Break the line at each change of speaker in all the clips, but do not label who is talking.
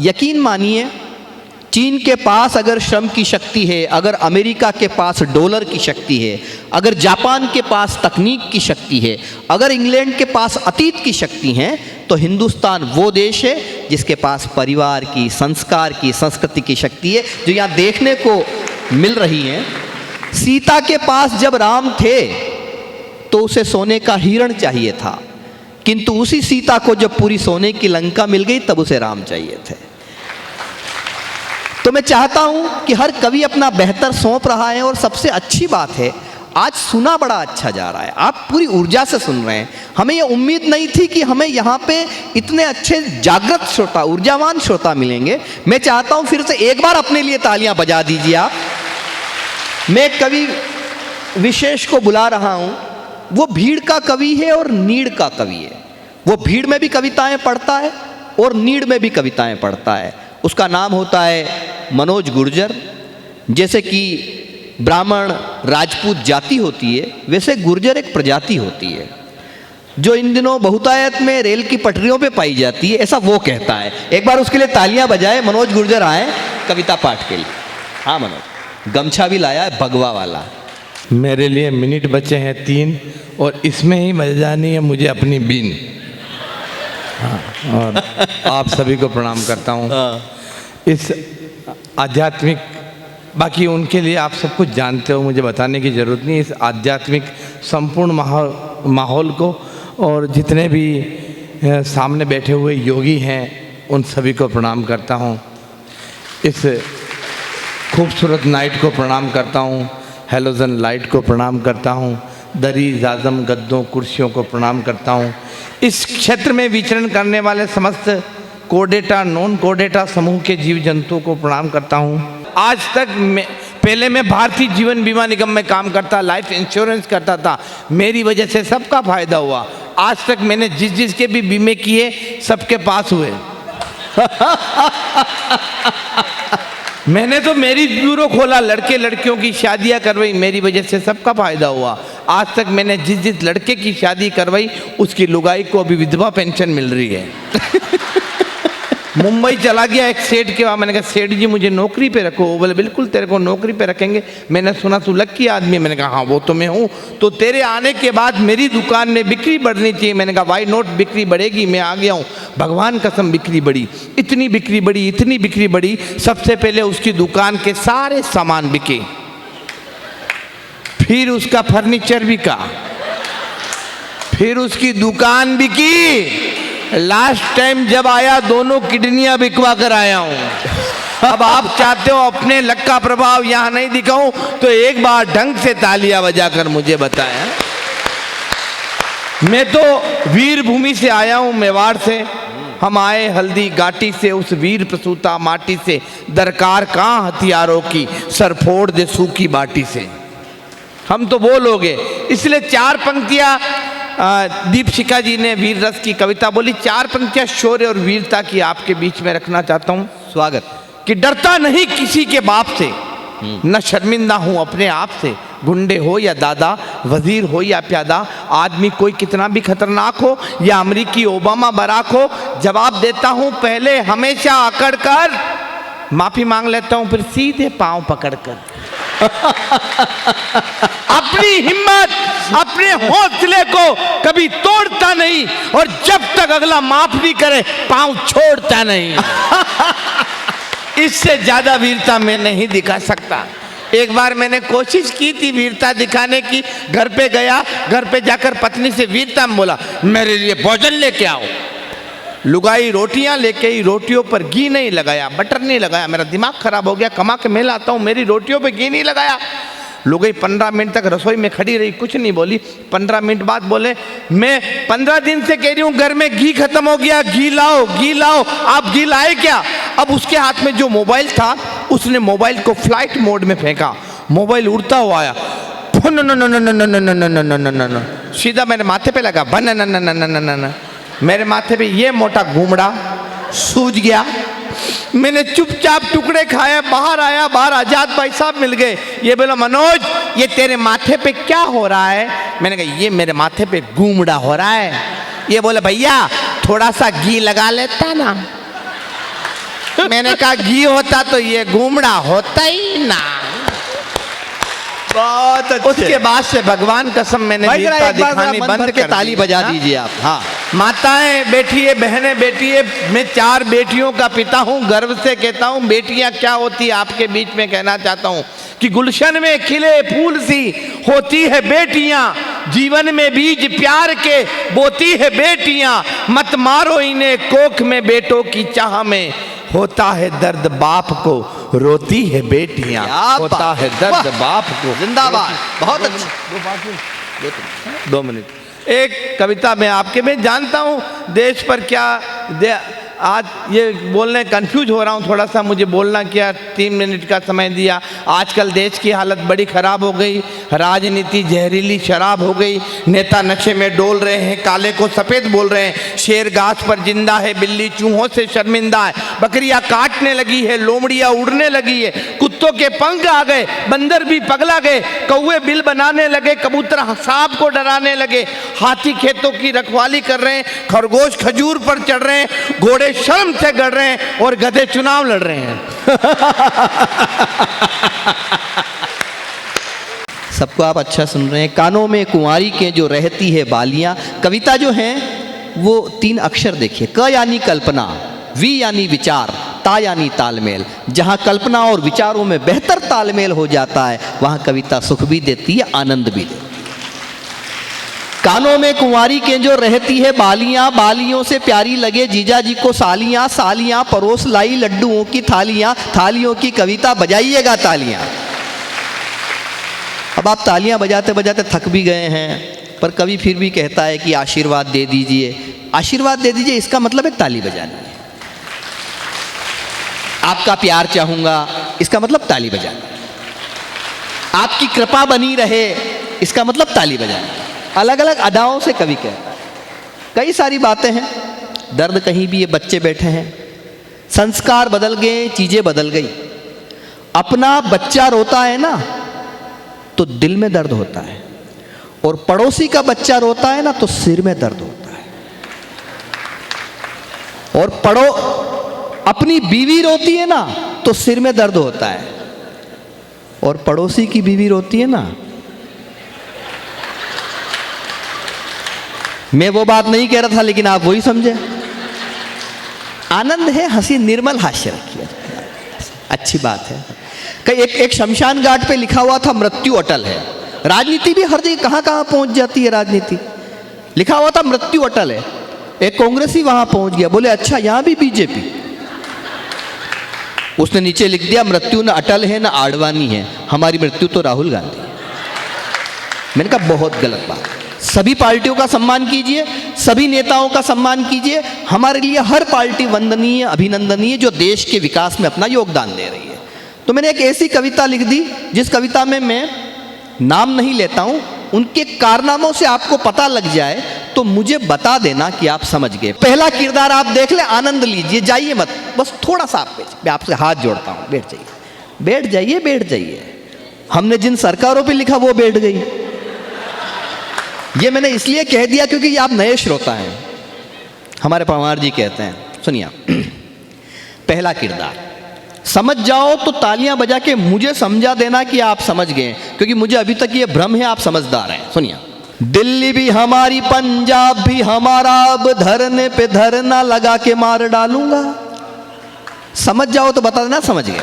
यकीन मानिए, चीन के पास अगर श्रम की शक्ति है, अगर अमेरिका के पास डॉलर की शक्ति है, अगर जापान के पास तकनीक की शक्ति है, अगर इंग्लैंड के पास अतीत की शक्ति है, तो हिंदुस्तान वो देश है जिसके पास परिवार की, संस्कार की, संस्कृति की शक्ति है, जो यहाँ देखने को मिल रही है। सीता के पास जब राम थे तो उसे सोने का हिरण चाहिए था, किंतु उसी सीता को जब पूरी सोने की लंका मिल गई तब उसे राम चाहिए थे। तो मैं चाहता हूं कि हर कवि अपना बेहतर सौंप रहा है, और सबसे अच्छी बात है आज सुना बड़ा अच्छा जा रहा है, आप पूरी ऊर्जा से सुन रहे हैं। हमें यह उम्मीद नहीं थी कि हमें यहाँ पे इतने अच्छे जागृत श्रोता, ऊर्जावान श्रोता मिलेंगे। मैं चाहता हूं फिर से एक बार अपने लिए तालियां बजा दीजिए आप। मैं कवि विशेष को बुला रहा हूं, वो भीड़ का कवि है और नीड़ का कवि है। वो भीड़ में भी कविताएं पढ़ता है और नीड़ में भी कविताएं पढ़ता है। उसका नाम होता है मनोज गुर्जर। जैसे कि ब्राह्मण राजपूत जाति होती है, वैसे गुर्जर एक प्रजाति होती है जो इन दिनों बहुतायत में रेल की पटरियों पे पाई जाती है, ऐसा वो कहता है। एक बार उसके लिए तालियां बजाए। मनोज गुर्जर आए कविता पाठ के लिए। हाँ मनोज, गमछा भी लाया है भगवा वाला।
मेरे लिए मिनट बचे हैं 3 और इसमें ही बजानी है मुझे अपनी बीन। हाँ, और आप सभी को प्रणाम करता हूँ। इस आध्यात्मिक, बाकी उनके लिए आप सब कुछ जानते हो, मुझे बताने की ज़रूरत नहीं। इस आध्यात्मिक संपूर्ण माहौल को और जितने भी सामने बैठे हुए योगी हैं उन सभी को प्रणाम करता हूँ। इस खूबसूरत नाइट को प्रणाम करता हूँ, हेलोजन लाइट को प्रणाम करता हूँ, दरी जाजम गद्दों कुर्सियों को प्रणाम करता हूँ। इस क्षेत्र में विचरण करने वाले समस्त कोडेटा नॉन कोडेटा समूह के जीव जंतुओं को प्रणाम करता हूँ। आज तक पहले मैं भारतीय जीवन बीमा निगम में काम करता, लाइफ इंश्योरेंस करता था, मेरी वजह से सबका फायदा हुआ। आज तक मैंने जिस के भी बीमे किए सबके पास हुए। मैंने तो मेरी ब्यूरो खोला, लड़के लड़कियों की शादियां करवाई, मेरी वजह से सबका फायदा हुआ। आज तक मैंने जिस लड़के की शादी करवाई उसकी लुगाई को अभी विधवा पेंशन मिल रही है। मुंबई चला गया एक सेठ के वहाँ, मैंने कहा सेठ जी मुझे नौकरी पे रखो। वो बोले बिल्कुल तेरे को नौकरी पे रखेंगे। मैंने सुना तू लक्की आदमी है। मैंने कहा हाँ वो तो मैं हूँ। तो तेरे आने के बाद मेरी दुकान में बिक्री बढ़नी चाहिए। मैंने कहा वाई नॉट, बिक्री बढ़ेगी, मैं आ गया हूँ। भगवान कसम बिक्री बढ़ी, इतनी बिक्री बढ़ी, इतनी बिक्री बढ़ी। सबसे पहले उसकी दुकान के सारे सामान बिके, फिर उसका फर्नीचर बिका, फिर उसकी दुकान बिकी। लास्ट टाइम जब आया दोनों किडनियां बिकवा कर आया हूं। अब आप चाहते हो अपने लक का प्रभाव यहां नहीं दिखाऊं तो एक बार ढंग से तालियां बजाकर मुझे बताया। मैं तो वीर भूमि से आया हूं, मेवाड़ से। हम आए हल्दी घाटी से, उस वीर प्रसूता माटी से। दरकार कहां हथियारों की, सर फोड़ दे सूखी बाटी से। हम तो वो लोग हैं। इसलिए 4 पंक्तियां दीपशिखा जी ने वीर रस की कविता बोली, 4 पंक्तियां शौर्य और वीरता की आपके बीच में रखना चाहता हूं। स्वागत। कि डरता नहीं किसी के बाप से, न शर्मिंदा हूं अपने आप से। गुंडे हो या दादा, वजीर हो या प्यादा, आदमी कोई कितना भी खतरनाक हो या अमरीकी ओबामा बराक हो, जवाब देता हूं पहले हमेशा अकड़ कर, माफी मांग लेता हूं फिर सीधे पांव पकड़ कर। अपनी हिम्मत, अपने हौसले को कभी तोड़ता नहीं, और जब तक अगला माफ नहीं करे पांव छोड़ता नहीं। इससे ज्यादा वीरता मैं नहीं दिखा सकता। एक बार मैंने कोशिश की थी वीरता दिखाने की। घर पे गया, घर पे जाकर पत्नी से वीरता में बोला मेरे लिए भोजन लेके आओ। लुगाई रोटियां लेके आई, रोटियों पर घी नहीं लगाया, बटर नहीं लगाया। मेरा दिमाग खराब हो गया, कमा के मैं लाता हूँ, मेरी रोटियों पे घी नहीं लगाया। लुगाई 15 मिनट तक रसोई में खड़ी रही, कुछ नहीं बोली। 15 मिनट बाद बोले मैं 15 दिन से कह रही हूँ घर में घी खत्म हो गया, घी लाओ, घी लाओ, आप घी लाए क्या? अब उसके हाथ में जो मोबाइल था उसने मोबाइल को फ्लाइट मोड में फेंका, मोबाइल उड़ता हुआ आया, सीधा मेरे माथे पे लगा, बन मेरे माथे पे ये मोटा घूमड़ा सूज गया। मैंने चुपचाप टुकड़े खाए, बाहर आया, बाहर आजाद भाई साहब मिल गए। ये बोला मनोज ये तेरे माथे पे क्या हो रहा है? मैंने कहा ये मेरे माथे पे घूमड़ा हो रहा है। ये बोले भैया थोड़ा सा घी लगा लेता ना। मैंने कहा घी होता तो ये घूमड़ा होता ही ना।
बहुत अच्छे।
उसके बाद से भगवान कसम मैंने
भाई जरा
वीरता
एक बार
दिखानी
मन
बंद
भर के
कर
ताली
दी।
बजा
हाँ?
दीजिए आप। हाँ,
माताएं बैठिए, बहनें बैठिए, मैं 4 बेटियों का पिता हूं, गर्व से कहता हूं बेटियां क्या होती है आपके बीच में कहना चाहता हूं कि गुलशन में खिले फूल सी होती है बेटियां, जीवन में बीज प्यार के बोती है बेटियां, मत मारो इन्हें कोख में बेटों की चाह में, होता है दर्द बाप को रोती है बेटियां,
क्या
होता
बात।
है दर्द
वाह।
बाप को।
जिंदाबाद, बहुत अच्छा।
2 मिनट एक कविता मैं आपके में जानता हूँ देश पर क्या आज ये बोलने कंफ्यूज हो रहा हूँ थोड़ा सा, मुझे बोलना क्या 3 मिनट का समय दिया। आजकल देश की हालत बड़ी ख़राब हो गई, राजनीति जहरीली शराब हो गई, नेता नशे में डोल रहे हैं, काले को सफ़ेद बोल रहे हैं, शेर घास पर जिंदा है, बिल्ली चूहों से शर्मिंदा है, बकरियां काटने लगी है, लोमड़ियां उड़ने लगी है, कुत्तों के पंख आ गए, बंदर भी पगला गए, कौवे बिल बनाने लगे, कबूतर सांप को डराने लगे, हाथी खेतों की रखवाली कर रहे हैं, खरगोश खजूर पर चढ़ रहे हैं, घोड़े शर्म से गड़ रहे हैं और गधे चुनाव लड़ रहे हैं।
सबको आप अच्छा सुन रहे हैं। कानों में कुंवारी के जो रहती है बालियां, कविता जो है वो 3 अक्षर देखिए, क यानी कल्पना, वी यानी विचार, ता यानी तालमेल। जहां कल्पना और विचारों में बेहतर तालमेल हो जाता है वहां कविता सुख भी देती है, आनंद भी देती है। कानों में कुंवारी के जो रहती है बालियां, बालियों से प्यारी लगे जीजा जी को सालियां, सालियां परोस लाई लड्डुओं की थालियां, थालियों की कविता बजाइएगा तालियां। अब आप तालियां बजाते बजाते थक भी गए हैं, पर कवि फिर भी कहता है कि आशीर्वाद दे दीजिए। आशीर्वाद दे दीजिए इसका मतलब है ताली बजानी है। आपका प्यार चाहूंगा इसका मतलब ताली बजाना, आपकी कृपा बनी रहे इसका मतलब ताली बजाना। अलग अलग अदाओं से कवि कहता है, कई सारी बातें हैं। दर्द कहीं भी ये बच्चे बैठे हैं, संस्कार बदल गए, चीजें बदल गई। अपना बच्चा रोता है ना तो दिल में दर्द होता है, और पड़ोसी का बच्चा रोता है ना तो सिर में दर्द होता है। और अपनी बीवी रोती है ना तो सिर में दर्द होता है, और पड़ोसी की बीवी रोती है ना, मैं वो बात नहीं कह रहा था लेकिन आप वही समझे। आनंद है, हंसी, निर्मल हास्य रखिए, अच्छी बात है। कई एक शमशान घाट पे लिखा हुआ था मृत्यु अटल है। राजनीति भी हर जगह कहां कहां पहुंच जाती है राजनीति। लिखा हुआ था मृत्यु अटल है, एक कांग्रेसी वहां पहुंच गया, बोले अच्छा यहां भी बीजेपी। उसने नीचे लिख दिया मृत्यु न अटल है न आडवाणी है, हमारी मृत्यु तो राहुल गांधी है। मैंने कहा बहुत गलत बात। सभी पार्टियों का सम्मान कीजिए, सभी नेताओं का सम्मान कीजिए। हमारे लिए हर पार्टी वंदनीय, अभिनंदनीय जो देश के विकास में अपना योगदान दे रही है। तो मैंने एक ऐसी कविता लिख दी जिस कविता में मैं नाम नहीं लेता हूं, उनके कारनामों से आपको पता लग जाए तो मुझे बता देना कि आप समझ गए। पहला किरदार आप देख ले, आनंद लीजिए, जाइए मत, बस थोड़ा सा आप मैं आपसे हाथ जोड़ता हूं, बैठ जाइए, बैठ जाइए, बैठ जाइए। हमने जिन सरकारों पे लिखा वो बैठ गई। ये मैंने इसलिए कह दिया क्योंकि ये आप नए श्रोता हैं। हमारे पवार जी कहते हैं, सुनिए पहला किरदार, समझ जाओ तो तालियां बजा के मुझे समझा देना कि आप समझ गए, क्योंकि मुझे अभी तक ये भ्रम है आप समझदार हैं। सुनिए, दिल्ली भी हमारी, पंजाब भी हमारा, अब धरने पे धरना लगा के मार डालूंगा। समझ जाओ तो बता देना समझ गए।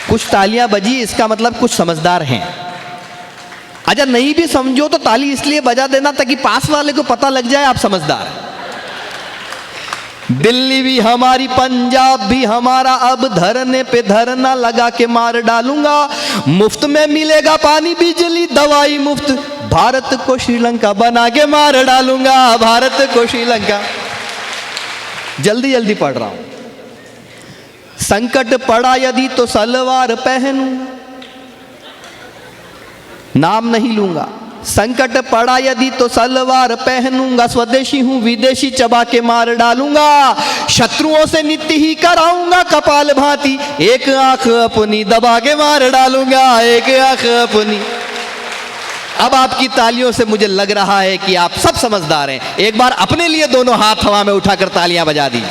कुछ तालियां बजी इसका मतलब कुछ समझदार हैं। अगर नहीं भी समझो तो ताली इसलिए बजा देना ताकि पास वाले को पता लग जाए आप समझदार हैं। दिल्ली भी हमारी, पंजाब भी हमारा, अब धरने पे धरना लगा के मार डालूंगा। मुफ्त में मिलेगा पानी, बिजली, दवाई मुफ्त, भारत को श्रीलंका बना के मार डालूंगा, भारत को श्रीलंका। जल्दी जल्दी पढ़ रहा हूं। संकट पड़ा यदि तो सलवार पहनूंगा, नाम नहीं लूंगा। संकट पड़ा यदि तो सलवार पहनूंगा, स्वदेशी हूं विदेशी चबा के मार डालूंगा। शत्रुओं से नित्य ही कराऊंगा कपाल भांति, एक आंख अपनी दबा के मार डालूंगा, एक आंख अपनी। अब आपकी तालियों से मुझे लग रहा है कि आप सब समझदार हैं। एक बार अपने लिए दोनों हाथ हवा में उठाकर तालियां बजा दी।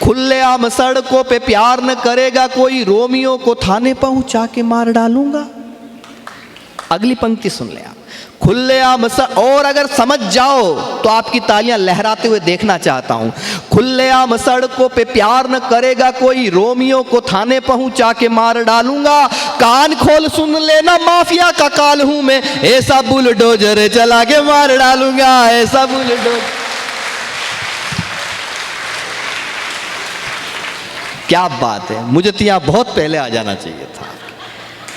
खुलेआम सड़कों पे प्यार न करेगा कोई, रोमियो को थाने पहुंचा के मार डालूंगा। अगली पंक्ति सुन ले आप। खुलेआम और अगर समझ जाओ तो आपकी तालियां लहराते हुए देखना चाहता हूं। खुलेआम सड़कों पे प्यार न करेगा कोई, रोमियो को थाने पहुंचा के मार डालूंगा। कान खोल सुन लेना, माफिया का काल हूं मैं, ऐसा बुलडोजर चला के मार डालूंगा, ऐसा बुलडोजर। क्या बात है, मुझे तो यहां बहुत पहले आ जाना चाहिए था,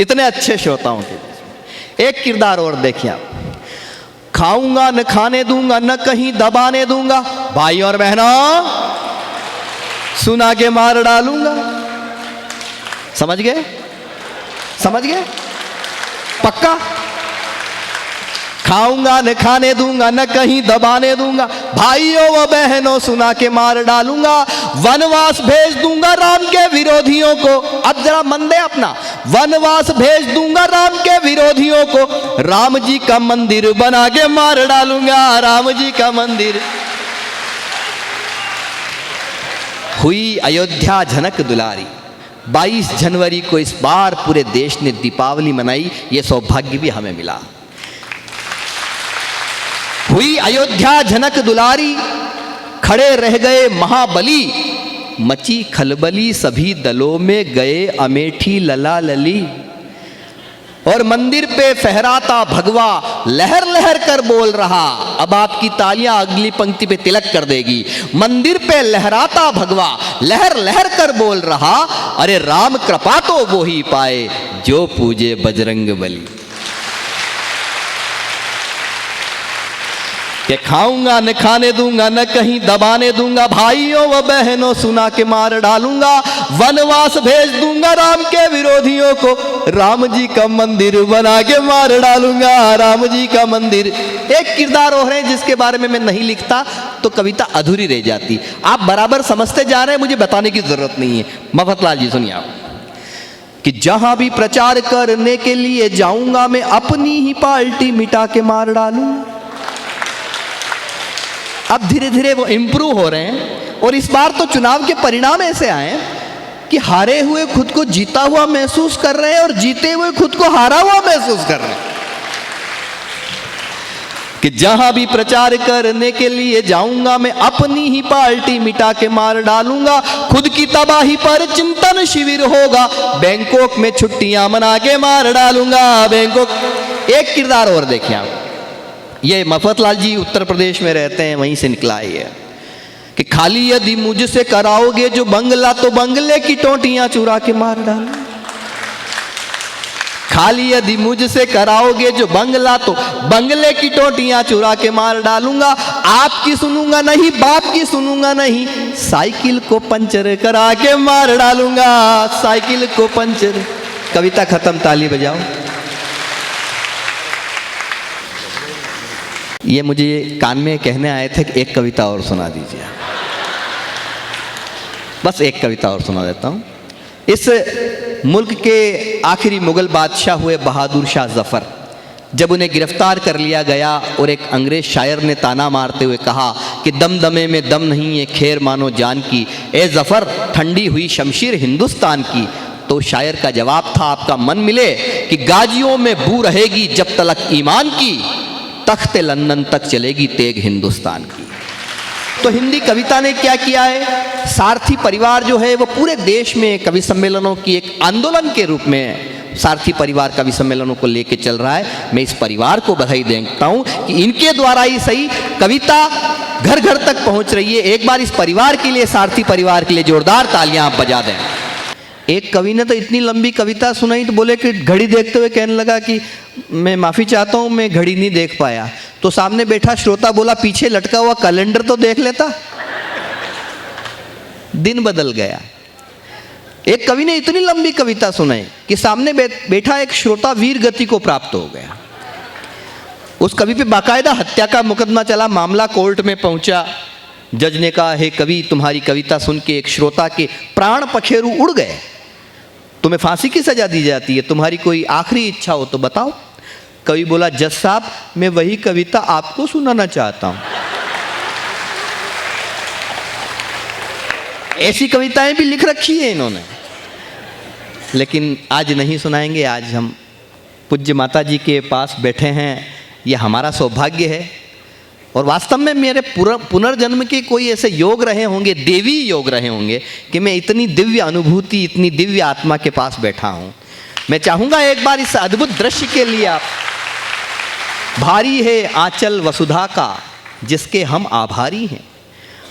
इतने अच्छे श्रोताओं के बीच में। एक किरदार और देखिए आप। खाऊंगा न खाने दूंगा, न कहीं दबाने दूंगा, भाई और बहनों सुना के मार डालूंगा। समझ गए? समझ गए? पक्का? खाऊंगा न खाने दूंगा, न कहीं दबाने दूंगा, भाइयों व बहनों सुना के मार डालूंगा। वनवास भेज दूंगा राम के विरोधियों को, अब जरा मन दे अपना। वनवास भेज दूंगा राम के विरोधियों को, राम जी का मंदिर बना के मार डालूंगा, राम जी का मंदिर। हुई अयोध्या झनक दुलारी। 22 जनवरी को इस बार पूरे देश ने दीपावली मनाई, ये सौभाग्य भी हमें मिला। हुई अयोध्या झनक दुलारी, खड़े रह गए महाबली, मची खलबली सभी दलों में गए अमेठी लला लली। और मंदिर पे फहराता भगवा लहर लहर कर बोल रहा। अब आपकी तालियां अगली पंक्ति पे तिलक कर देगी। मंदिर पे लहराता भगवा लहर लहर कर बोल रहा, अरे राम कृपा तो वो ही पाए जो पूजे बजरंग बली। कि खाऊंगा न खाने दूंगा, न कहीं दबाने दूंगा, भाइयों व बहनों सुना के मार डालूंगा। वनवास भेज दूंगा राम के विरोधियों को, राम जी का मंदिर बना के मार डालूंगा, राम जी का मंदिर। एक किरदार और है जिसके बारे में मैं नहीं लिखता तो कविता अधूरी रह जाती। आप बराबर समझते जा रहे हैं, मुझे बताने की जरूरत नहीं है। मफतलाल जी सुनिए आप। कि जहां भी प्रचार करने के लिए जाऊंगा मैं, अपनी ही पार्टी मिटा के मार डालूंगा। अब धीरे धीरे वो इंप्रूव हो रहे हैं और इस बार तो चुनाव के परिणाम ऐसे आए कि हारे हुए खुद को जीता हुआ महसूस कर रहे हैं और जीते हुए खुद को हारा हुआ महसूस कर रहे हैं। कि जहां भी प्रचार करने के लिए जाऊंगा मैं, अपनी ही पार्टी मिटा के मार डालूंगा। खुद की तबाही पर चिंतन शिविर होगा, बैंकॉक में छुट्टियां मना के मार डालूंगा, बैंकॉक। एक किरदार और देखिए आप। ये मफतलाल जी उत्तर प्रदेश में रहते हैं, वहीं से निकला है कि खाली यदि मुझसे कराओगे जो बंगला, तो बंगले की टोटियां चुरा के मार डालूंगा। खाली यदि मुझसे कराओगे जो बंगला, तो बंगले की टोटियां चुरा के मार डालूंगा। आपकी सुनूंगा नहीं, बाप की सुनूंगा नहीं, साइकिल को पंचर करा के मार डालूंगा, साइकिल को पंचर। कविता खत्म, ताली बजाओ। ये मुझे कान में कहने आए थे कि एक कविता और सुना दीजिए। बस एक कविता और सुना देता हूँ। इस मुल्क के आखिरी मुगल बादशाह हुए बहादुर शाह जफ़र, जब उन्हें गिरफ्तार कर लिया गया और एक अंग्रेज शायर ने ताना मारते हुए कहा कि दमदमे में दम नहीं है, खैर मानो जान की, ए जफ़र ठंडी हुई शमशीर हिंदुस्तान की। तो शायर का जवाब था, आपका मन मिले कि गाजियों में बू रहेगी जब तलक ईमान की, तख्ते लंदन तक चलेगी तेग हिंदुस्तान की। तो हिंदी कविता ने क्या किया है, सारथी परिवार जो है वो पूरे देश में कवि सम्मेलनों की एक आंदोलन के रूप में सारथी परिवार कवि सम्मेलनों को लेके चल रहा है। मैं इस परिवार को बधाई देता हूं कि इनके द्वारा ही सही कविता घर घर तक पहुंच रही है। एक बार इस परिवार के लिए, सारथी परिवार के लिए जोरदार तालियां आप बजा दें। एक कवि ने तो इतनी लंबी कविता सुनाई तो बोले कि घड़ी देखते हुए कहने लगा कि मैं माफ़ी चाहता हूँ, मैं घड़ी नहीं देख पाया। तो सामने बैठा श्रोता बोला, पीछे लटका हुआ कैलेंडर तो देख लेता। दिन बदल गया। एक कवि ने इतनी लंबी कविता सुनाई कि सामने बैठा एक श्रोता वीर गति को प्राप्त हो गया। उस कवि पे बाकायदा हत्या का मुकदमा चला, मामला कोर्ट में पहुंचा। जज ने कहा, हे कवि, तुम्हारी कविता सुन के एक श्रोता के प्राण पखेरु उड़ गए, तुम्हें फांसी की सजा दी जाती है, तुम्हारी कोई आखिरी इच्छा हो तो बताओ। कवि बोला, जज साहब, मैं वही कविता आपको सुनाना चाहता हूं। ऐसी कविताएं भी लिख रखी है इन्होंने, लेकिन आज नहीं सुनाएंगे। आज हम पूज्य माता जी के पास बैठे हैं, यह हमारा सौभाग्य है। और वास्तव में मेरे पुनर्जन्म के कोई ऐसे योग रहे होंगे, देवी योग रहे होंगे, कि मैं इतनी दिव्य अनुभूति, इतनी दिव्य आत्मा के पास बैठा हूँ। मैं चाहूँगा एक बार इस अद्भुत दृश्य के लिए आप, भारी है आंचल वसुधा का जिसके हम आभारी हैं,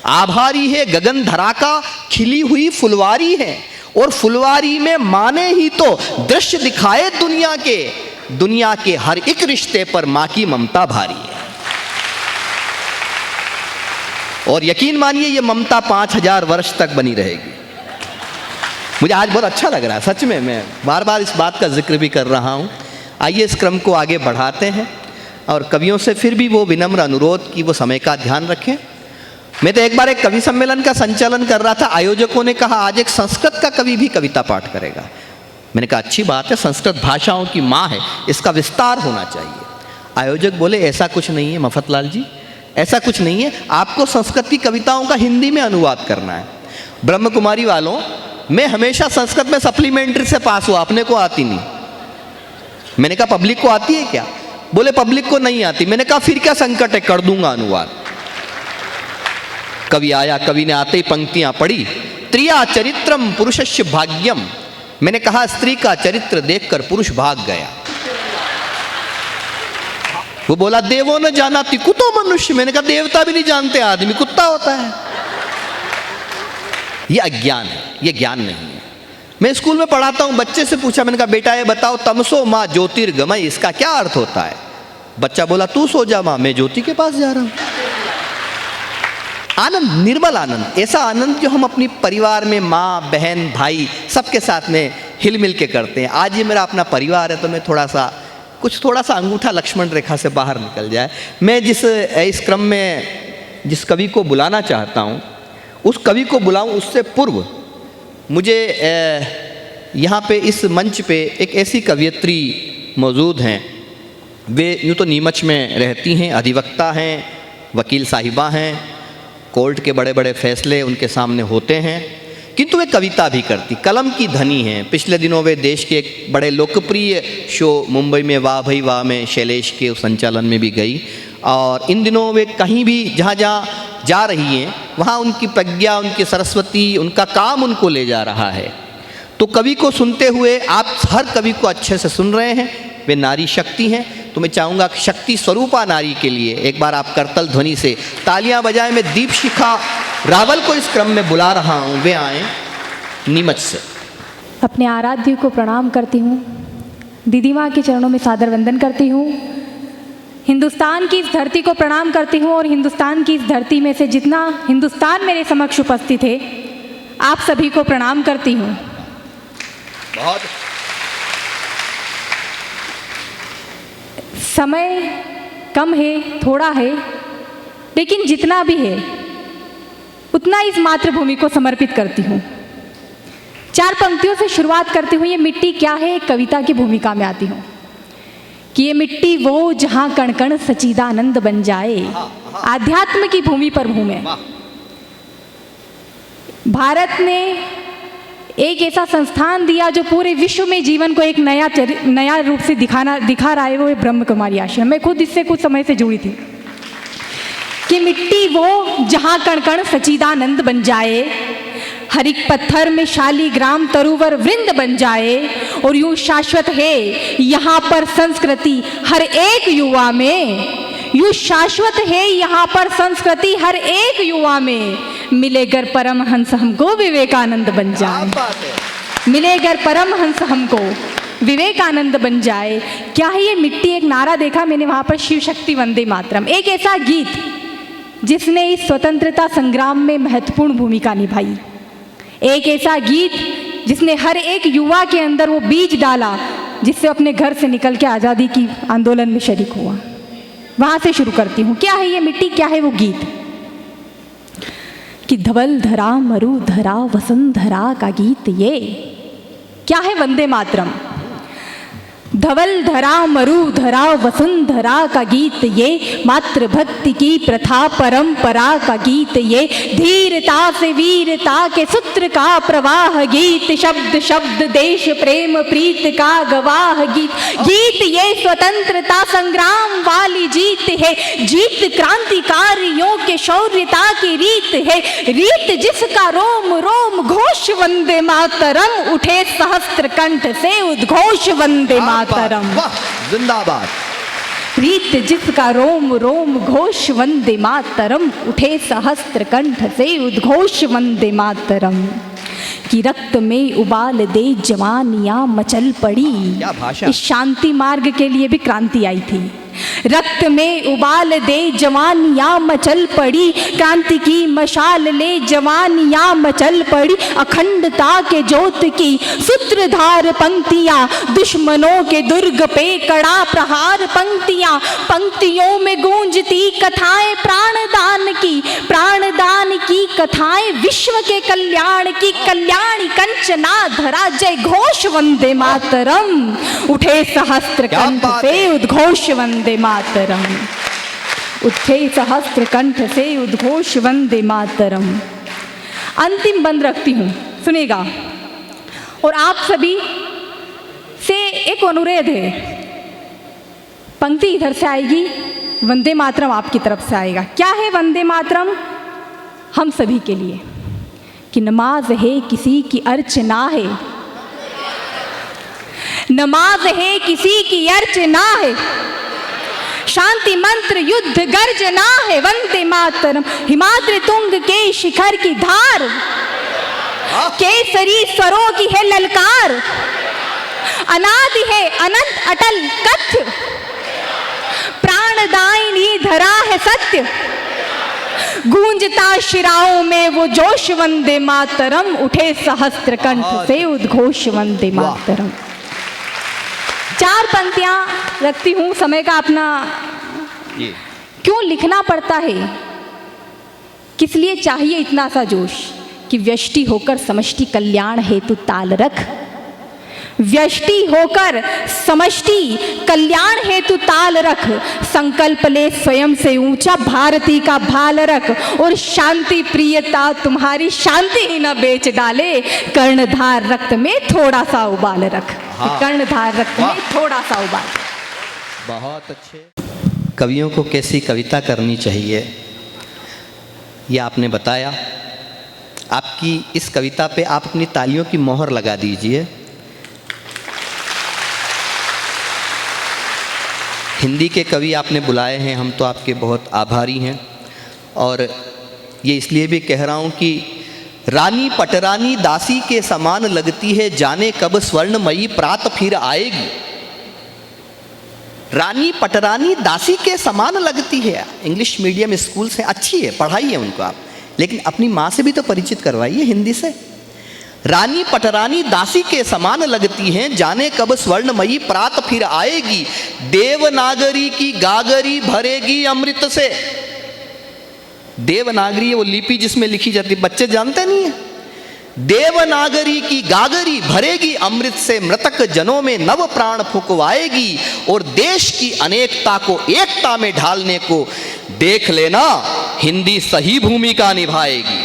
आभारी है गगन धरा का खिली हुई फुलवारी है, और फुलवारी में माने ही तो दृश्य दिखाए दुनिया के हर एक रिश्ते पर माँ की ममता भारी है। और यकीन मानिए ये ममता 5000 वर्ष तक बनी रहेगी। मुझे आज बहुत अच्छा लग रहा है, सच में। मैं बार बार इस बात का जिक्र भी कर रहा हूँ। आइए इस क्रम को आगे बढ़ाते हैं, और कवियों से फिर भी वो विनम्र अनुरोध कि वो समय का ध्यान रखें। मैं तो एक बार एक कवि सम्मेलन का संचालन कर रहा था, आयोजकों ने कहा आज एक संस्कृत का कवि भी कविता पाठ करेगा। मैंने कहा अच्छी बात है, संस्कृत भाषाओं की माँ है, इसका विस्तार होना चाहिए। आयोजक बोले ऐसा कुछ नहीं है मफतलाल जी, ऐसा कुछ नहीं है, आपको संस्कृत की कविताओं का हिंदी में अनुवाद करना है। ब्रह्म कुमारी वालों, मैं हमेशा संस्कृत में सप्लीमेंट्री से पास हुआ, अपने को आती नहीं। मैंने कहा पब्लिक को आती है क्या? बोले पब्लिक को नहीं आती। मैंने कहा फिर क्या संकट है, कर दूंगा अनुवाद। कवि आया, कवि ने आते ही पंक्तियां पढ़ी, त्रिया चरित्रम पुरुषस्य भाग्यम। मैंने कहा स्त्री का चरित्र देखकर पुरुष भाग गया। वो बोला देवो न जानाति कुतो मनुष्य। मैंने कहा देवता भी नहीं जानते, आदमी कुत्ता होता है। ये अज्ञान है, ये ज्ञान नहीं है। मैं स्कूल में पढ़ाता हूं, बच्चे से पूछा, मैंने कहा बेटा ये बताओ तमसो माँ ज्योतिर्गमय, इसका क्या अर्थ होता है? बच्चा बोला तू सो जा माँ, मैं ज्योति के पास जा रहा हूं। आनंद, निर्मल आनंद, ऐसा आनंद जो हम अपनी परिवार में माँ बहन भाई सबके साथ में हिल मिल के करते हैं। आज ये मेरा अपना परिवार है, तो मैं थोड़ा सा अंगूठा लक्ष्मण रेखा से बाहर निकल जाए। मैं इस क्रम में जिस कवि को बुलाना चाहता हूँ, उस कवि को बुलाऊं उससे पूर्व मुझे यहाँ पे इस मंच पे एक ऐसी कवयित्री मौजूद हैं, वे यूँ तो नीमच में रहती हैं, अधिवक्ता हैं, वकील साहिबा हैं, कोर्ट के बड़े बड़े फैसले उनके सामने होते हैं, किंतु वे कविता भी करती, कलम की धनी हैं। पिछले दिनों वे देश के एक बड़े लोकप्रिय शो मुंबई में वाह भाई वाह में शैलेश के उस संचालन में भी गई, और इन दिनों वे कहीं भी जहाँ जा रही हैं वहाँ उनकी प्रज्ञा, उनकी सरस्वती, उनका काम उनको ले जा रहा है। तो कवि को सुनते हुए आप हर कवि को अच्छे से सुन रहे हैं, वे नारी शक्ति हैं। तो मैं चाहूँगा कि शक्ति स्वरूपा नारी के लिए एक बार आप करतल ध्वनि से तालियां बजाएं। मैं दीपशिखा रावल को इस क्रम में बुला रहा हूँ, वे आए नीमच से।
अपने आराध्य को प्रणाम करती हूँ, दीदी माँ के चरणों में सादर वंदन करती हूँ, हिंदुस्तान की इस धरती को प्रणाम करती हूँ, और हिंदुस्तान की इस धरती में से जितना हिंदुस्तान मेरे समक्ष उपस्थित है आप सभी को प्रणाम करती हूँ।
बहुत
समय कम है, थोड़ा है, लेकिन जितना भी है उतना इस मातृभूमि को समर्पित करती हूँ। 4 पंक्तियों से शुरुआत करती हूँ। ये मिट्टी क्या है, एक कविता की भूमिका में आती हूँ कि ये मिट्टी वो जहाँ कण कण सच्चिदानंद बन जाए, आध्यात्म की भूमि पर भूमे। भारत ने एक ऐसा संस्थान दिया जो पूरे विश्व में जीवन को एक नया रूप से दिखा रहा है, वो है ब्रह्म कुमारी आश्रम। मैं खुद इससे कुछ समय से जुड़ी थी कि मिट्टी वो जहाँ कण कण सच्चिदानंद बन जाए, हर एक पत्थर में शालीग्राम तरुवर वृंद बन जाए, और यूं शाश्वत है यहाँ पर संस्कृति हर एक युवा में, यूं शाश्वत है यहाँ पर संस्कृति हर एक युवा में। मिलेगर परमहंस हमको विवेकानंद बन जाए, मिलेगर परमहंस हमको विवेकानंद बन जाए। क्या है ये मिट्टी? एक नारा देखा मैंने वहाँ पर, शिव शक्ति वंदे मातरम, एक ऐसा गीत जिसने इस स्वतंत्रता संग्राम में महत्वपूर्ण भूमिका निभाई, एक ऐसा गीत जिसने हर एक युवा के अंदर वो बीज डाला जिससे अपने घर से निकल के आज़ादी की आंदोलन में शरीक हुआ। वहाँ से शुरू करती हूँ। क्या है ये मिट्टी, क्या है वो गीत? कि धवल धरा मरु धरा वसंत धरा का गीत ये। क्या है वंदे मातरम? धवल धरा मरु धरा वसुंधरा का गीत ये, मातृभक्ति की प्रथा परंपरा का गीत ये, धीरता से वीरता के सूत्र का प्रवाह गीत, शब्द शब्द देश प्रेम प्रीत का गवाह गीत, गीत ये स्वतंत्रता संग्राम वाली जीत है, जीत क्रांतिकारियों के शौर्यता की रीत है, रीत जिसका रोम रोम घोष वंदे मातरम, उठे सहस्त्र कंठ से उद्घोष वंदे मातरम।
वाह, जिंदाबाद।
रीत जिसका रोम रोम घोष वंदे मातरम, उठे सहस्त्र कंठ से उद्घोष वंदे मातरम। कि रक्त में उबाल दे जवानियां मचल पड़ी,
क्या भाषा।
इस शांति मार्ग के लिए भी क्रांति आई थी। रक्त में उबाल दे जवानियां मचल पड़ी, क्रांति की मशाल ले जवानियां मचल पड़ी, अखंडता के ज्योत की सूत्रधार पंक्तियां, दुश्मनों के दुर्ग पे कड़ा प्रहार पंक्तियां, पंक्तियों में गूंजती कथाएं प्राणदान की कथाएं, विश्व के कल्याण की कल्याणी कंचना धरा, जय घोष वंदे मातरम, उठे सहस्त्र कंठ से उद्घोष वंदे मातरम, उठे सहस्त्र कंठ से उद्घोष वंदे मातरम। अंतिम बंद रखती हूं, सुनेगा। और आप सभी से एक अनुरोध है, पंक्ति इधर से आएगी, वंदे मातरम आपकी तरफ से आएगा। क्या है वंदे मातरम? हम सभी के लिए कि नमाज है किसी की अर्चना है, नमाज है किसी की अर्चना है, शांति मंत्र युद्ध गर्जना है, वंदे मातरम। हिमाद्री तुंग के शिखर की धार, केसरी स्वरों की है ललकार, अनादि है अनंत अटल कथ्य, प्राणदायिनी धरा है सत्य, गूंजता शिराओं में वो जोश वंदे मातरम, उठे सहस्त्र कंठ से उद्घोष वंदे मातरम। 4 पंक्तियां रखती हूं, समय का अपना क्यों लिखना पड़ता है, किस लिए चाहिए इतना सा जोश, कि व्यष्टि होकर समष्टि कल्याण हेतु ताल रख, व्यष्टि होकर समष्टि कल्याण हेतु ताल रख, संकल्प ले स्वयं से ऊंचा भारती का भाल रख, और शांति प्रियता तुम्हारी शांति ही न बेच डाले, कर्णधार रक्त में थोड़ा सा उबाल रख, कर्णधार रक्त में थोड़ा सा उबाल।
बहुत अच्छे। कवियों को कैसी कविता करनी चाहिए ये आपने बताया। आपकी इस कविता पे आप अपनी तालियों की मोहर लगा दीजिए। हिंदी के कवि आपने बुलाए हैं, हम तो आपके बहुत आभारी हैं। और ये इसलिए भी कह रहा हूँ कि रानी पटरानी दासी के समान लगती है, जाने कब स्वर्णमयी प्रात फिर आएगी। रानी पटरानी दासी के समान लगती है। इंग्लिश मीडियम स्कूल से अच्छी है, पढ़ाइए उनको आप, लेकिन अपनी माँ से भी तो परिचित करवाइए हिंदी से। रानी पटरानी दासी के समान लगती हैं, जाने कब स्वर्णमयी प्रात फिर आएगी। देवनागरी की गागरी भरेगी अमृत से। देवनागरी है वो लिपि जिसमें लिखी जाती, बच्चे जानते नहीं है। देवनागरी की गागरी भरेगी अमृत से, मृतक जनों में नव प्राण फुकवाएगी। और देश की अनेकता को एकता में ढालने को देख लेना, हिंदी सही भूमिका निभाएगी।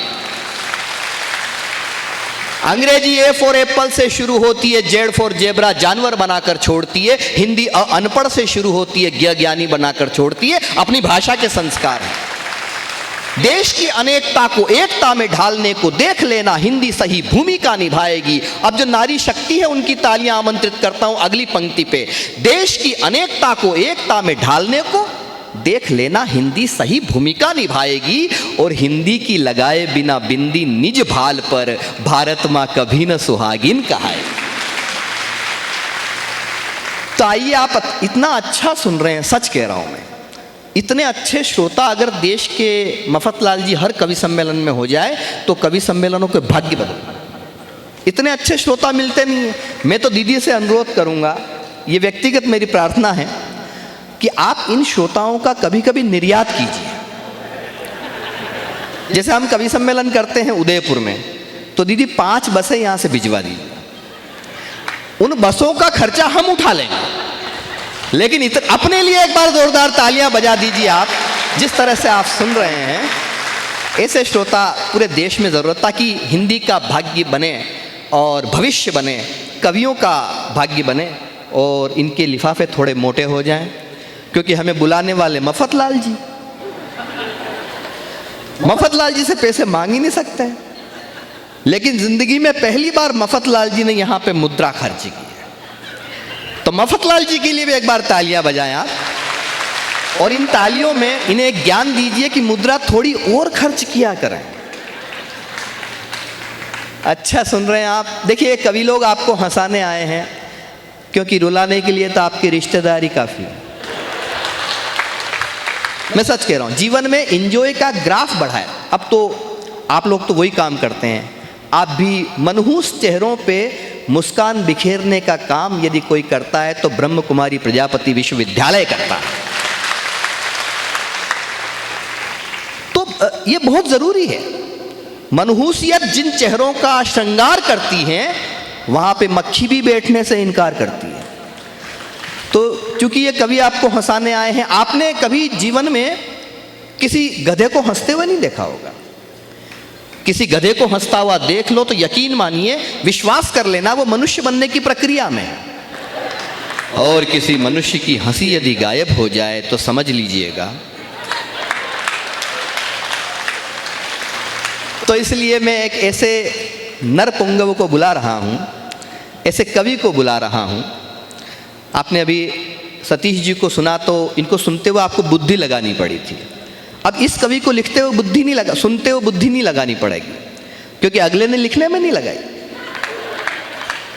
अंग्रेजी ए फॉर एप्पल से शुरू होती है, जेड फॉर जेब्रा जानवर बनाकर छोड़ती है। हिंदी अनपढ़ से शुरू होती है, ज्ञानी बनाकर छोड़ती है। अपनी भाषा के संस्कार है। देश की अनेकता को एकता में ढालने को देख लेना, हिंदी सही भूमिका निभाएगी। अब जो नारी शक्ति है उनकी तालियां आमंत्रित करता हूं अगली पंक्ति पे। देश की अनेकता को एकता में ढालने को देख लेना, हिंदी सही भूमिका निभाएगी। और हिंदी की लगाए बिना बिंदी निज भाल पर, भारत मां कभी न सुहागिन कहाएगी। तो आइए, आप इतना अच्छा सुन रहे हैं, सच कह रहा हूं मैं, इतने अच्छे श्रोता अगर देश के मफतलाल जी हर कवि सम्मेलन में हो जाए तो कवि सम्मेलनों के भाग्य बदल। इतने अच्छे श्रोता मिलते नहीं है। मैं तो दीदी से अनुरोध करूंगा, ये व्यक्तिगत मेरी प्रार्थना है कि आप इन श्रोताओं का कभी कभी निर्यात कीजिए। जैसे हम कवि सम्मेलन करते हैं उदयपुर में, तो दीदी 5 बसें यहां से भिजवा दीजिए। उन बसों का खर्चा हम उठा लेंगे। लेकिन अपने लिए एक बार जोरदार तालियां बजा दीजिए आप, जिस तरह से आप सुन रहे हैं। ऐसे श्रोता पूरे देश में ज़रूरत, ताकि हिंदी का भाग्य बने और भविष्य बने, कवियों का भाग्य बने और इनके लिफाफे थोड़े मोटे हो जाएं, क्योंकि हमें बुलाने वाले मफतलाल जी, मफतलाल जी से पैसे मांग ही नहीं सकते हैं। लेकिन जिंदगी में पहली बार मफतलाल जी ने यहाँ पे मुद्रा खर्च की है, तो मफतलाल जी के लिए भी एक बार तालियां बजाएं आप, और इन तालियों में इन्हें एक ज्ञान दीजिए कि मुद्रा थोड़ी और खर्च किया करें। अच्छा सुन रहे हैं आप। देखिए कवि लोग आपको हंसाने आए हैं, क्योंकि रुलाने के लिए तो आपकी रिश्तेदारी काफी है। मैं सच कह रहा हूं, जीवन में एंजॉय का ग्राफ बढ़ा है। अब तो आप लोग तो वही काम करते हैं, आप भी मनहूस चेहरों पे मुस्कान बिखेरने का काम यदि कोई करता है तो ब्रह्म कुमारी प्रजापति विश्वविद्यालय करता है। तो ये बहुत जरूरी है। मनहूसियत जिन चेहरों का श्रृंगार करती है, वहां पे मक्खी भी बैठने से इनकार करती है। तो चूंकि ये कवि आपको हंसाने आए हैं, आपने कभी जीवन में किसी गधे को हंसते हुए नहीं देखा होगा। किसी गधे को हंसता हुआ देख लो तो यकीन मानिए, विश्वास कर लेना, वो मनुष्य बनने की प्रक्रिया में है। और किसी मनुष्य की हंसी यदि गायब हो जाए तो समझ लीजिएगा। तो इसलिए मैं एक ऐसे नरपुंगव को बुला रहा हूं, ऐसे कवि को बुला रहा हूं। आपने अभी सतीश जी को सुना, तो इनको सुनते हुए आपको बुद्धि लगानी पड़ी थी। अब इस कवि को लिखते हुए बुद्धि नहीं लगा, सुनते हुए बुद्धि नहीं लगानी पड़ेगी, क्योंकि अगले ने लिखने में नहीं लगाई।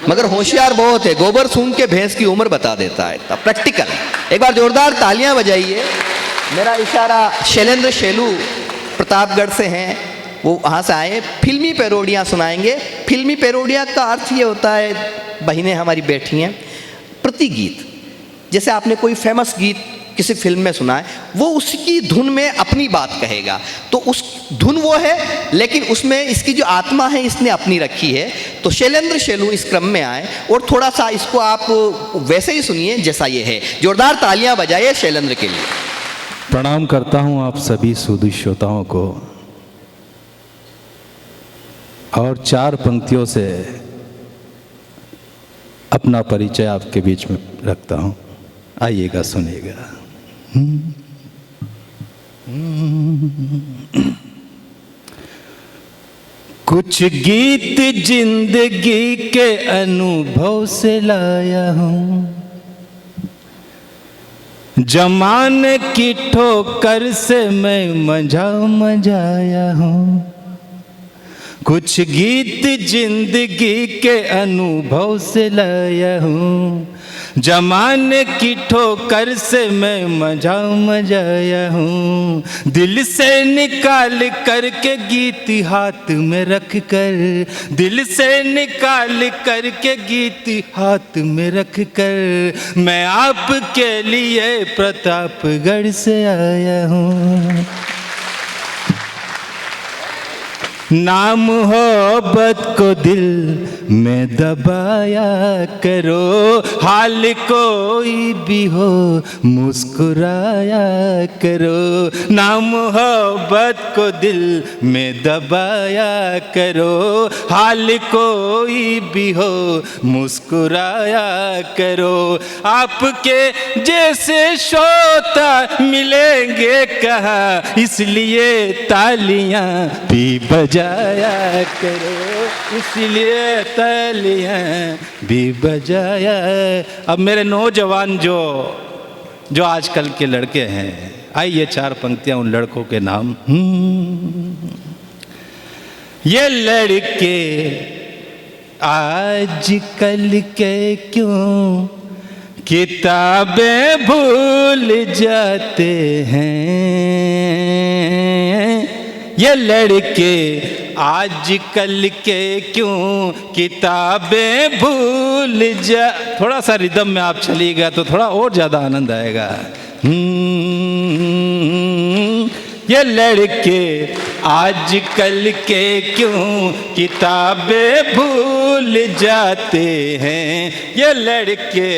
मगर होशियार बहुत है, गोबर सूंघ के भैंस की उम्र बता देता है, तब प्रैक्टिकल। एक बार जोरदार तालियां बजाइए। मेरा इशारा शैलेंद्र शेलू प्रतापगढ़ से हैं, वो वहाँ से आए, फिल्मी पैरोडियाँ सुनाएंगे। फिल्मी पैरोडिया का अर्थ ये होता है, बहनें हमारी बैठी हैं, प्रतिगीत। जैसे आपने कोई फेमस गीत किसी फिल्म में सुना है, वो उसकी धुन में अपनी बात कहेगा, तो उस धुन वो है, लेकिन उसमें इसकी जो आत्मा है इसने अपनी रखी है। तो शैलेंद्र शेलू इस क्रम में आए और थोड़ा सा इसको आप वैसे ही सुनिए जैसा ये है। जोरदार तालियां बजाइए शैलेंद्र के लिए।
प्रणाम करता हूं आप सभी सुधी श्रोताओं को, और 4 पंक्तियों से अपना परिचय आपके बीच में रखता हूं। आइएगा, सुनिएगा। कुछ गीत जिंदगी के अनुभव से लाया हूं, जमाने की ठोकर से मैं मजाया हूं। कुछ गीत जिंदगी के अनुभव से लाया हूँ, जमाने की ठोकर से मैं मजाया हूँ। दिल से निकाल कर के गीत हाथ में रख कर, दिल से निकाल कर के गीत हाथ में रख कर, मैं आपके लिए प्रतापगढ़ से आया हूँ। नाम मोहब्बत को दिल में दबाया करो, हाल कोई भी हो मुस्कुराया करो। नाम मोहब्बत को दिल में दबाया करो, हाल कोई भी हो मुस्कुराया करो। आपके जैसे श्रोता मिलेंगे कहाँ, इसलिए तालियां भी बजाया करो, इसलिए तालियां भी बजाया। अब मेरे नौजवान जो आजकल के लड़के हैं, आइए 4 पंक्तियां उन लड़कों के नाम। ये लड़के आजकल के क्यों किताबें भूल जाते हैं। ये लड़के आजकल के क्यों किताबें भूल थोड़ा सा रिदम में आप चलिएगा तो थोड़ा और ज़्यादा आनंद आएगा। ये लड़के आजकल के क्यों किताबें भूल जाते हैं, ये लड़के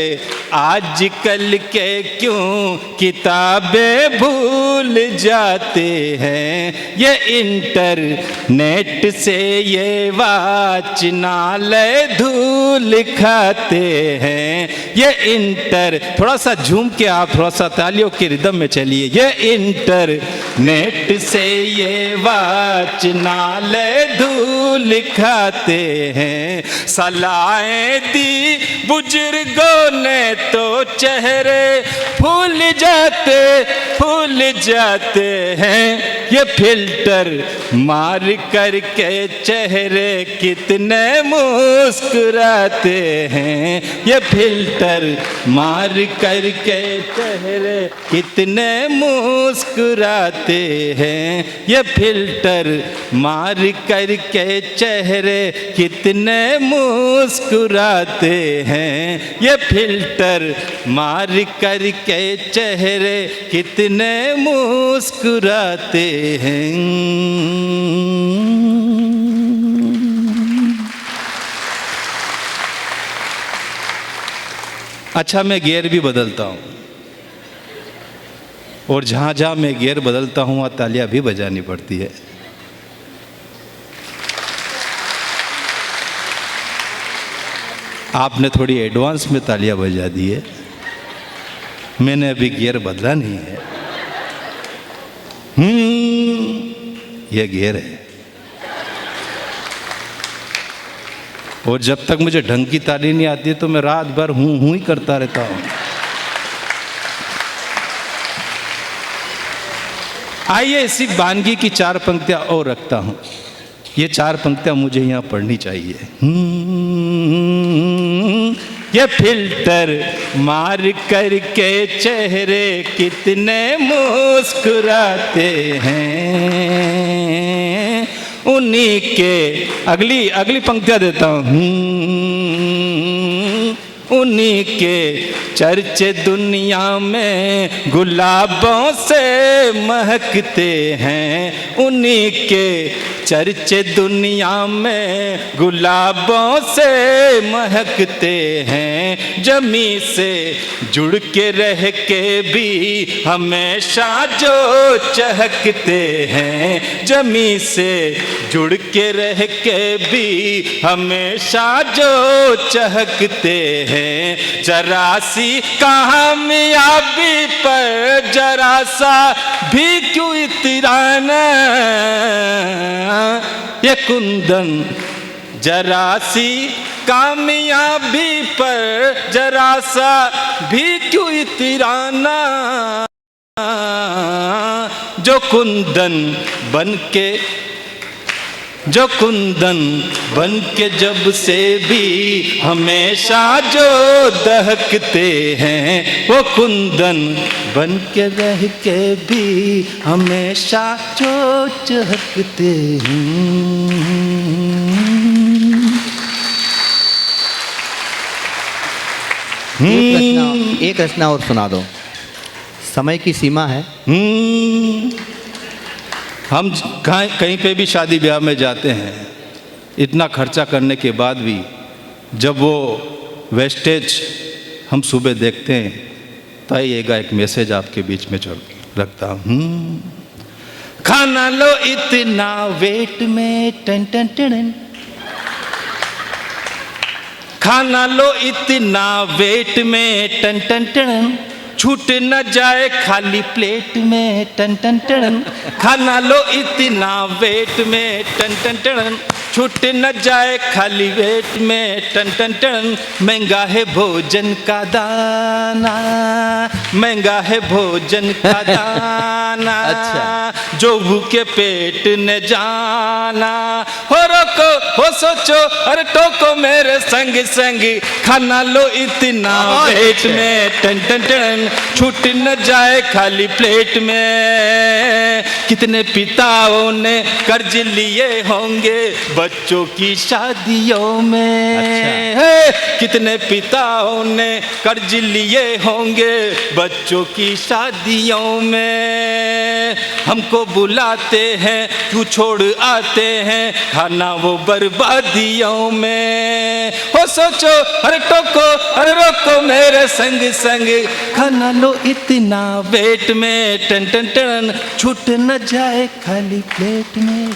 आजकल के क्यों किताबें भूल जाते हैं, ये इंटरनेट से ये वाचनालय धूल खाते हैं, ये थोड़ा सा झूम के आप थोड़ा सा तालियों के रिदम में चलिए, ये इंटरनेट से ये वाचनालय धूल खाते हैं, सलाहें दी बुजुर्गों ने तो चेहरे भूल जाते हैं, ये फिल्टर मार करके चेहरे कितने मुस्कुराते हैं, ये फिल्टर मार करके चेहरे कितने मुस्कुराते हैं, ये फिल्टर मार करके चेहरे कितने मुस्कुराते हैं, ये फिल्टर मार करके चेहरे कितने मुस्कुराते हैं। अच्छा, मैं गियर भी बदलता हूँ और जहाँ जहाँ मैं गियर बदलता हूँ वहाँ तालियाँ भी बजानी पड़ती है। आपने थोड़ी एडवांस में तालियाँ बजा दी है, मैंने अभी गियर बदला नहीं है। यह गियर है और जब तक मुझे ढंग की ताली नहीं आती है तो मैं रात भर हूँ ही करता रहता हूँ। आइए इसी वानगी की 4 पंक्तियां और रखता हूँ, ये 4 पंक्तियां मुझे यहाँ पढ़नी चाहिए। ये फिल्टर मार करके चेहरे कितने मुस्कुराते हैं, उन्हीं के अगली पंक्तियां देता हूँ, उन्हीं के चर्चे दुनिया में गुलाबों से महकते हैं, उन्हीं के चर्चे दुनिया में गुलाबों से महकते हैं, जमी से जुड़ के रह के भी हमेशा जो चहकते हैं, जमी से जुड़ के रह के भी हमेशा जो चहकते हैं, जरा सी कामयाबी पर जरा सा भी क्यों इतराना, ये कुंदन जरा सी कामयाबी पर जरा सा भी क्यों इतराना, जो कुंदन बन के जब से भी हमेशा जो दहकते हैं, वो कुंदन बन के रह के भी हमेशा जो चहकते हैं।
एक रचना और सुना दो, समय की सीमा है।
हम कहीं पे भी शादी ब्याह में जाते हैं, इतना खर्चा करने के बाद भी जब वो वेस्टेज हम सुबह देखते हैं तो आइएगा एक मैसेज आपके बीच में रखता हूँ। खाना लो इतना वेट में टन टन टन, खाना लो इतना वेट में टन टन टन, छूट न जाए खाली प्लेट में टन टन टन, खाना लो इतना वेट में टन टन टन, छूट न जाए खाली वेट में टन टन टन, महंगा है भोजन का दाना, महंगा है भोजन का दाना, अच्छा। जो भूखे पेट न जाना, हो रोको हो सोचो अरे टोको मेरे संग संग, खाना लो इतना वेट में टन टन टन, छूट न जाए खाली प्लेट में। कितने पिताओं ने कर्ज लिए होंगे बच्चों की शादियों में। कितने पिताओं ने कर्ज लिए होंगे बच्चों की शादियों में। हमको बुलाते हैं तू छोड़ आते हैं खाना वो बर्बादियों में। हो सोचो हर टोको हर रोको मेरे संग संग, खाना लो इतना वेट में टन टन टन, छूट न जाए खाली प्लेट में।